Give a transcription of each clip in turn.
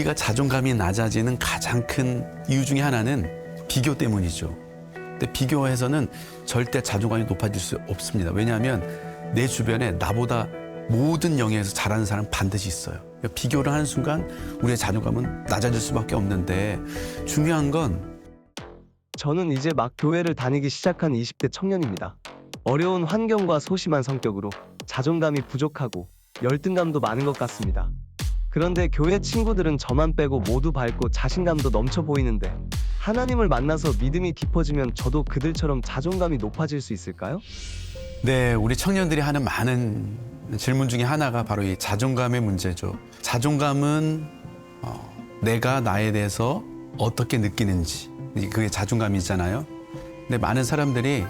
우리가 자존감이 낮아지는 가장 큰 이유 중에 하나는 비교 때문이죠. 근데 비교해서는 절대 자존감이 높아질 수 없습니다. 왜냐하면 내 주변에 나보다 모든 영역에서 잘하는 사람 반드시 있어요. 그러니까 비교를 하는 순간 우리의 자존감은 낮아질 수밖에 없는데 중요한 건 저는 이제 막 교회를 다니기 시작한 20대 청년입니다. 어려운 환경과 소심한 성격으로 자존감이 부족하고 열등감도 많은 것 같습니다. 그런데 교회 친구들은 저만 빼고 모두 밝고 자신감도 넘쳐 보이는데 하나님을 만나서 믿음이 깊어지면 저도 그들처럼 자존감이 높아질 수 있을까요? 네, 우리 청년들이 하는 많은 질문 중에 하나가 바로 이 자존감의 문제죠. 자존감은 내가 나에 대해서 어떻게 느끼는지, 그게 자존감이잖아요. 근데 많은 사람들이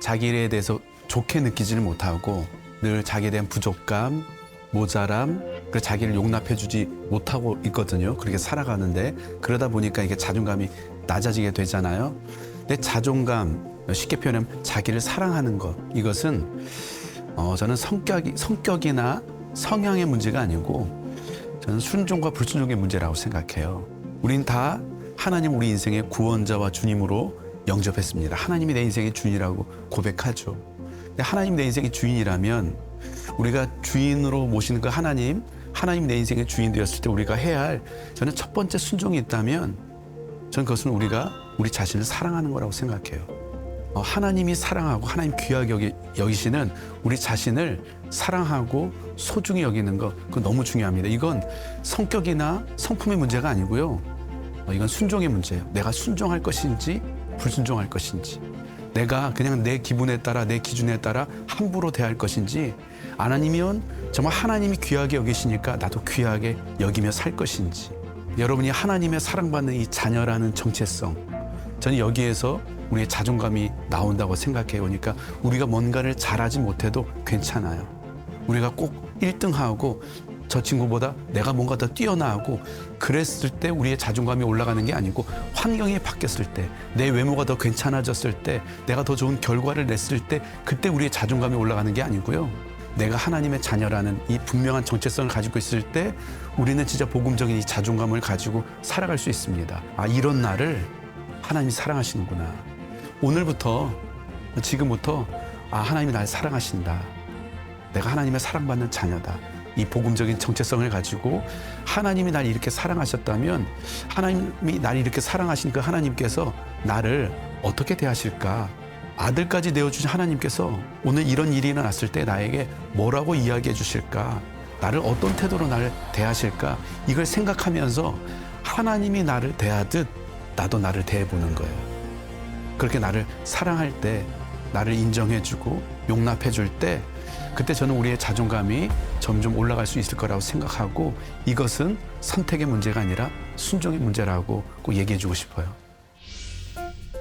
자기에 대해서 좋게 느끼지는 못하고 늘 자기에 대한 부족감, 모자람, 그 자기를 용납해주지 못하고 있거든요. 그렇게 살아가는데 그러다 보니까 이게 자존감이 낮아지게 되잖아요. 근데 자존감, 쉽게 표현하면 자기를 사랑하는 것, 이것은 저는 성격이나 성향의 문제가 아니고 저는 순종과 불순종의 문제라고 생각해요. 우린 다 하나님 우리 인생의 구원자와 주님으로 영접했습니다. 하나님이 내 인생의 주인이라고 고백하죠. 근데 하나님 내 인생의 주인이라면 우리가 주인으로 모시는 그 하나님 내 인생의 주인 되었을 때 우리가 해야 할 저는 첫 번째 순종이 있다면 저는 그것은 우리가 우리 자신을 사랑하는 거라고 생각해요. 하나님이 사랑하고 하나님 귀하게 여기시는 우리 자신을 사랑하고 소중히 여기는 것, 그거 너무 중요합니다. 이건 성격이나 성품의 문제가 아니고요. 이건 순종의 문제예요. 내가 순종할 것인지 불순종할 것인지, 내가 그냥 내 기분에 따라 내 기준에 따라 함부로 대할 것인지, 하나님이면 정말 하나님이 귀하게 여기시니까 나도 귀하게 여기며 살 것인지, 여러분이 하나님의 사랑받는 이 자녀라는 정체성, 저는 여기에서 우리의 자존감이 나온다고 생각해요. 그러니까 우리가 뭔가를 잘하지 못해도 괜찮아요. 우리가 꼭 1등하고 저 친구보다 내가 뭔가 더 뛰어나고 그랬을 때 우리의 자존감이 올라가는 게 아니고, 환경이 바뀌었을 때, 내 외모가 더 괜찮아졌을 때, 내가 더 좋은 결과를 냈을 때, 그때 우리의 자존감이 올라가는 게 아니고요. 내가 하나님의 자녀라는 이 분명한 정체성을 가지고 있을 때 우리는 진짜 복음적인 이 자존감을 가지고 살아갈 수 있습니다. 이런 나를 하나님이 사랑하시는구나. 오늘부터, 지금부터 하나님이 나를 사랑하신다. 내가 하나님의 사랑받는 자녀다. 이 복음적인 정체성을 가지고 하나님이 나를 이렇게 사랑하셨다면 하나님이 나를 이렇게 사랑하신 그 하나님께서 나를 어떻게 대하실까? 아들까지 내어주신 하나님께서 오늘 이런 일이 일어났을 때 나에게 뭐라고 이야기해 주실까? 나를 어떤 태도로 나를 대하실까? 이걸 생각하면서 하나님이 나를 대하듯 나도 나를 대해보는 거예요. 그렇게 나를 사랑할 때, 나를 인정해주고 용납해줄 때, 그때 저는 우리의 자존감이 점점 올라갈 수 있을 거라고 생각하고, 이것은 선택의 문제가 아니라 순종의 문제라고 꼭 얘기해주고 싶어요.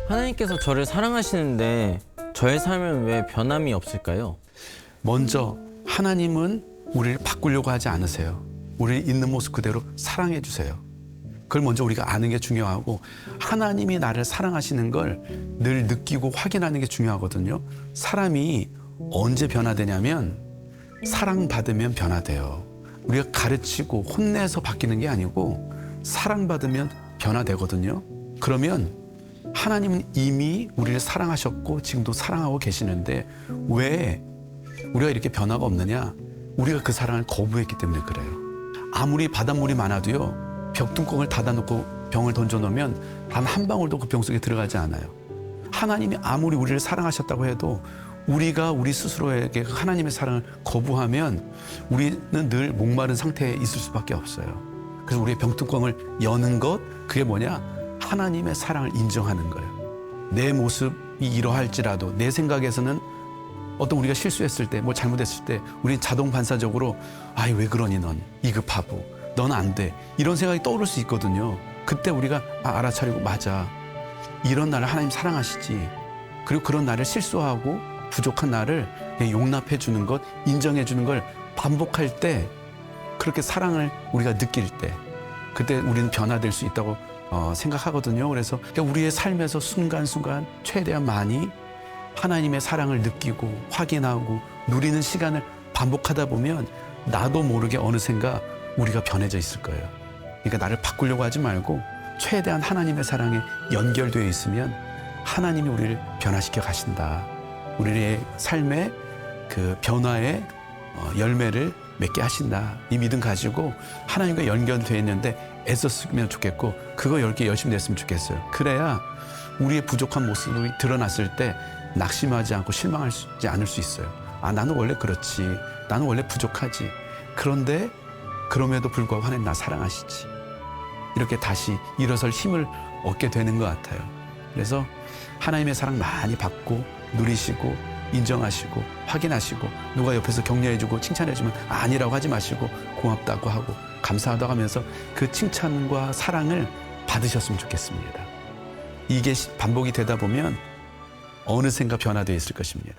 하나님께서 저를 사랑하시는데 저의 삶은 왜 변함이 없을까요? 먼저 하나님은 우리를 바꾸려고 하지 않으세요. 우리를 있는 모습 그대로 사랑해 주세요. 그걸 먼저 우리가 아는 게 중요하고, 하나님이 나를 사랑하시는 걸 늘 느끼고 확인하는 게 중요하거든요. 사람이 언제 변화되냐면 사랑받으면 변화돼요. 우리가 가르치고 혼내서 바뀌는 게 아니고 사랑받으면 변화되거든요. 그러면 하나님은 이미 우리를 사랑하셨고 지금도 사랑하고 계시는데 왜 우리가 이렇게 변화가 없느냐? 우리가 그 사랑을 거부했기 때문에 그래요. 아무리 바닷물이 많아도요, 벽뚜껑을 닫아놓고 병을 던져놓으면 단 한 방울도 그 병 속에 들어가지 않아요. 하나님이 아무리 우리를 사랑하셨다고 해도 우리가 우리 스스로에게 하나님의 사랑을 거부하면 우리는 늘 목마른 상태에 있을 수밖에 없어요. 그래서 우리의 병뚜껑을 여는 것, 그게 뭐냐? 하나님의 사랑을 인정하는 거예요. 내 모습이 이러할지라도 내 생각에서는 어떤 우리가 실수했을 때, 뭐 잘못했을 때 우리는 자동 반사적으로 왜 그러니 넌 이 그 바보, 넌 안 돼, 이런 생각이 떠오를 수 있거든요. 그때 우리가 알아차리고, 맞아, 이런 나를 하나님 사랑하시지. 그리고 그런 나를 실수하고 부족한 나를 용납해 주는 것, 인정해 주는 걸 반복할 때, 그렇게 사랑을 우리가 느낄 때, 그때 우리는 변화될 수 있다고 생각하거든요. 그래서 우리의 삶에서 순간순간 최대한 많이 하나님의 사랑을 느끼고 확인하고 누리는 시간을 반복하다 보면 나도 모르게 어느샌가 우리가 변해져 있을 거예요. 그러니까 나를 바꾸려고 하지 말고 최대한 하나님의 사랑에 연결되어 있으면 하나님이 우리를 변화시켜 가신다. 우리의 삶의 그 변화의 열매를 맺게 하신다. 이 믿음 가지고 하나님과 연결되어 있는데 애썼으면 좋겠고 그거 10개 열심히 냈으면 좋겠어요. 그래야 우리의 부족한 모습이 드러났을 때 낙심하지 않고 실망하지 않을 수 있어요. 아, 나는 원래 그렇지. 나는 원래 부족하지. 그런데 그럼에도 불구하고 하나님 나 사랑하시지. 이렇게 다시 일어설 힘을 얻게 되는 것 같아요. 그래서 하나님의 사랑 많이 받고 누리시고 인정하시고 확인하시고 누가 옆에서 격려해주고 칭찬해주면 아니라고 하지 마시고 고맙다고 하고 감사하다고 하면서 그 칭찬과 사랑을 받으셨으면 좋겠습니다. 이게 반복이 되다 보면 어느샌가 변화되어 있을 것입니다.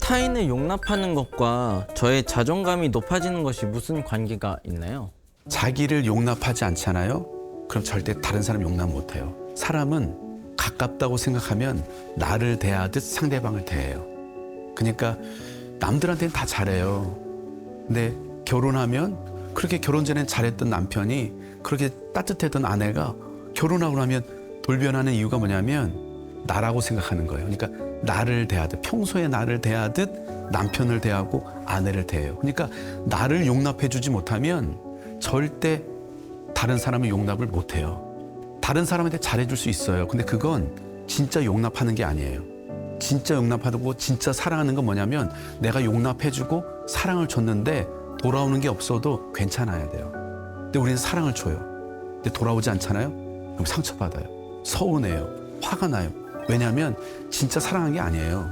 타인을 용납하는 것과 저의 자존감이 높아지는 것이 무슨 관계가 있나요? 자기를 용납하지 않잖아요. 그럼 절대 다른 사람 용납 못해요. 사람은 가깝다고 생각하면 나를 대하듯 상대방을 대해요. 그러니까 남들한테는 다 잘해요. 근데 결혼하면 그렇게 결혼 전엔 잘했던 남편이 그렇게 따뜻했던 아내가 결혼하고 나면 돌변하는 이유가 뭐냐면 나라고 생각하는 거예요. 그러니까 나를 대하듯 평소에 나를 대하듯 남편을 대하고 아내를 대해요. 그러니까 나를 용납해주지 못하면 절대 다른 사람을 용납을 못해요. 다른 사람한테 잘해줄 수 있어요. 근데 그건 진짜 용납하는 게 아니에요. 진짜 용납하고 진짜 사랑하는 건 뭐냐면 내가 용납해주고 사랑을 줬는데 돌아오는 게 없어도 괜찮아야 돼요. 근데 우리는 사랑을 줘요. 근데 돌아오지 않잖아요? 그럼 상처받아요. 서운해요. 화가 나요. 왜냐하면 진짜 사랑한 게 아니에요.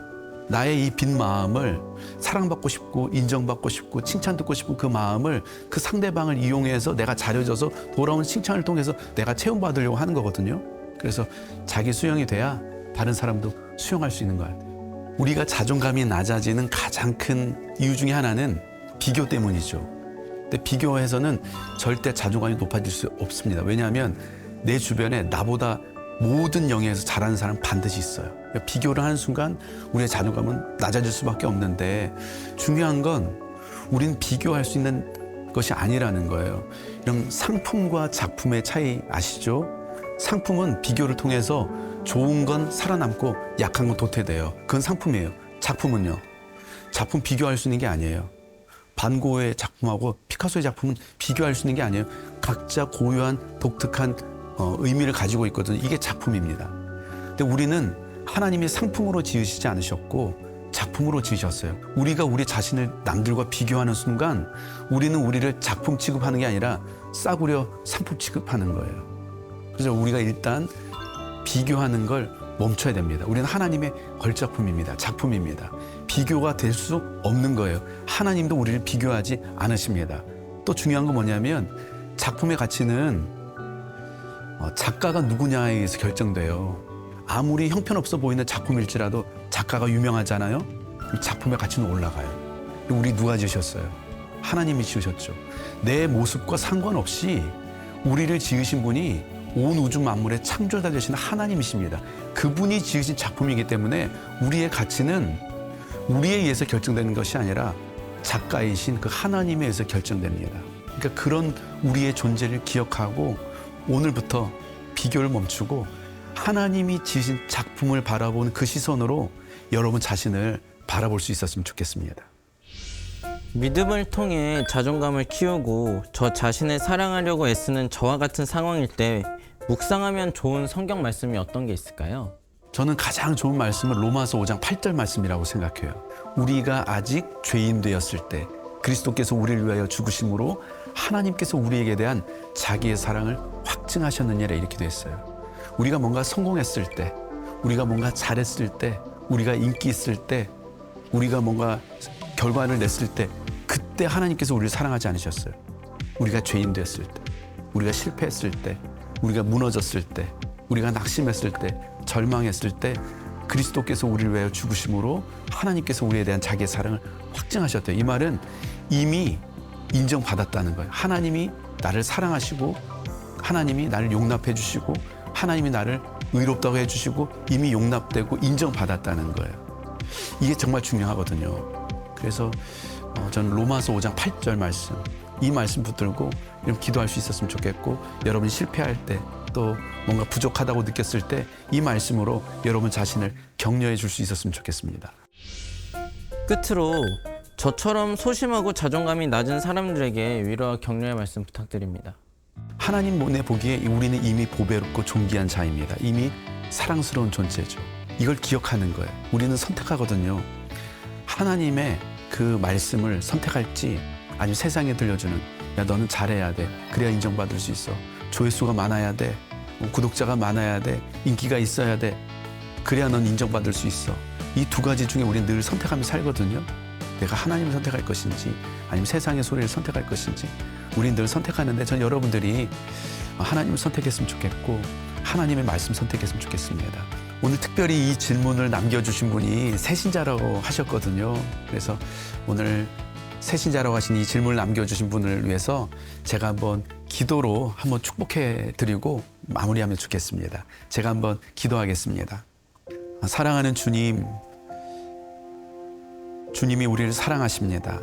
나의 이 빈 마음을 사랑받고 싶고 인정받고 싶고 칭찬 듣고 싶은 그 마음을 그 상대방을 이용해서 내가 잘해줘서 돌아온 칭찬을 통해서 내가 체험받으려고 하는 거거든요. 그래서 자기 수용이 돼야 다른 사람도 수용할 수 있는 것 같아요. 우리가 자존감이 낮아지는 가장 큰 이유 중에 하나는 비교 때문이죠. 근데 비교해서는 절대 자존감이 높아질 수 없습니다. 왜냐하면 내 주변에 나보다 모든 영역에서 잘하는 사람 반드시 있어요. 그러니까 비교를 하는 순간 우리의 자존감은 낮아질 수밖에 없는데 중요한 건 우리는 비교할 수 있는 것이 아니라는 거예요. 이런 상품과 작품의 차이 아시죠? 상품은 비교를 통해서 좋은 건 살아남고 약한 건 도태돼요. 그건 상품이에요. 작품은요. 작품 비교할 수 있는 게 아니에요. 반 고흐의 작품하고 피카소의 작품은 비교할 수 있는 게 아니에요. 각자 고유한 독특한 의미를 가지고 있거든요. 이게 작품입니다. 근데 우리는 하나님이 상품으로 지으시지 않으셨고 작품으로 지으셨어요. 우리가 우리 자신을 남들과 비교하는 순간 우리는 우리를 작품 취급하는 게 아니라 싸구려 상품 취급하는 거예요. 그래서 우리가 일단 비교하는 걸 멈춰야 됩니다. 우리는 하나님의 걸작품입니다. 작품입니다. 비교가 될 수 없는 거예요. 하나님도 우리를 비교하지 않으십니다. 또 중요한 건 뭐냐면 작품의 가치는 작가가 누구냐에 의해서 결정돼요. 아무리 형편없어 보이는 작품일지라도 작가가 유명하잖아요. 그럼 작품의 가치는 올라가요. 우리 누가 지으셨어요? 하나님이 지으셨죠. 내 모습과 상관없이 우리를 지으신 분이 온 우주 만물의 창조자 되시는 하나님이십니다. 그분이 지으신 작품이기 때문에 우리의 가치는 우리에 의해서 결정되는 것이 아니라 작가이신 그 하나님에 의해서 결정됩니다. 그러니까 그런 우리의 존재를 기억하고 오늘부터 비교를 멈추고 하나님이 지으신 작품을 바라보는 그 시선으로 여러분 자신을 바라볼 수 있었으면 좋겠습니다. 믿음을 통해 자존감을 키우고 저 자신을 사랑하려고 애쓰는 저와 같은 상황일 때 묵상하면 좋은 성경 말씀이 어떤 게 있을까요? 저는 가장 좋은 말씀은 로마서 5장 8절 말씀이라고 생각해요. 우리가 아직 죄인 되었을 때 그리스도께서 우리를 위하여 죽으심으로 하나님께서 우리에게 대한 자기의 사랑을 확증하셨느니라 이렇게 됐어요. 우리가 뭔가 성공했을 때, 우리가 뭔가 잘했을 때, 우리가 인기 있을 때, 우리가 뭔가 결과를 냈을 때 그때 하나님께서 우리를 사랑하지 않으셨어요. 우리가 죄인 되었을 때, 우리가 실패했을 때, 우리가 무너졌을 때, 우리가 낙심했을 때, 절망했을 때 그리스도께서 우리를 위하여 죽으심으로 하나님께서 우리에 대한 자기의 사랑을 확증하셨대요. 이 말은 이미 인정받았다는 거예요. 하나님이 나를 사랑하시고 하나님이 나를 용납해 주시고 하나님이 나를 의롭다고 해주시고 이미 용납되고 인정받았다는 거예요. 이게 정말 중요하거든요. 그래서 저는 로마서 5장 8절 말씀 이 말씀 붙들고 이런 기도할 수 있었으면 좋겠고, 여러분이 실패할 때 또 뭔가 부족하다고 느꼈을 때 이 말씀으로 여러분 자신을 격려해 줄 수 있었으면 좋겠습니다. 끝으로 저처럼 소심하고 자존감이 낮은 사람들에게 위로와 격려의 말씀 부탁드립니다. 하나님 눈에 보기에 우리는 이미 보배롭고 존귀한 자입니다. 이미 사랑스러운 존재죠. 이걸 기억하는 거예요. 우리는 선택하거든요. 하나님의 그 말씀을 선택할지, 아니면 세상에 들려주는 야 너는 잘해야 돼, 그래야 인정받을 수 있어, 조회수가 많아야 돼, 구독자가 많아야 돼, 인기가 있어야 돼, 그래야 넌 인정받을 수 있어. 이 두 가지 중에 우리는 늘 선택하며 살거든요. 내가 하나님을 선택할 것인지 아니면 세상의 소리를 선택할 것인지 우리는 늘 선택하는데, 전 여러분들이 하나님을 선택했으면 좋겠고 하나님의 말씀 선택했으면 좋겠습니다. 오늘 특별히 이 질문을 남겨주신 분이 새신자라고 하셨거든요. 그래서 오늘 새신자라고 하신 이 질문을 남겨주신 분을 위해서 제가 한번 기도로 한번 축복해 드리고 마무리하면 좋겠습니다. 제가 한번 기도하겠습니다. 사랑하는 주님, 주님이 우리를 사랑하십니다.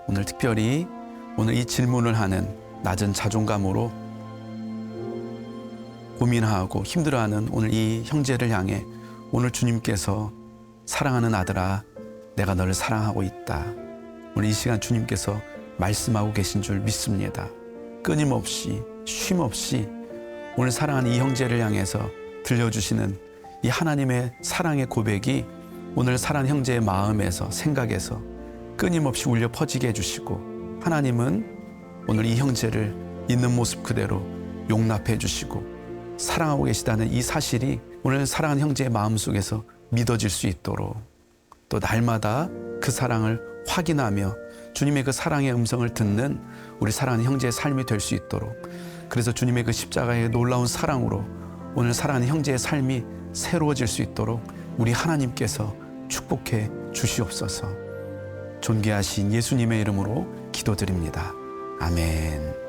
오늘 특별히 오늘 이 질문을 하는 낮은 자존감으로 고민하고 힘들어하는 오늘 이 형제를 향해 오늘 주님께서 사랑하는 아들아, 내가 너를 사랑하고 있다. 오늘 이 시간 주님께서 말씀하고 계신 줄 믿습니다. 끊임없이 쉼없이 오늘 사랑하는 이 형제를 향해서 들려주시는 이 하나님의 사랑의 고백이 오늘 사랑하는 형제의 마음에서, 생각에서 끊임없이 울려 퍼지게 해주시고, 하나님은 오늘 이 형제를 있는 모습 그대로 용납해 주시고 사랑하고 계시다는 이 사실이 오늘 사랑하는 형제의 마음속에서 믿어질 수 있도록, 또 날마다 그 사랑을 확인하며 주님의 그 사랑의 음성을 듣는 우리 사랑하는 형제의 삶이 될 수 있도록, 그래서 주님의 그 십자가의 놀라운 사랑으로 오늘 사랑하는 형제의 삶이 새로워질 수 있도록 우리 하나님께서 축복해 주시옵소서. 존귀하신 예수님의 이름으로 기도드립니다. 아멘.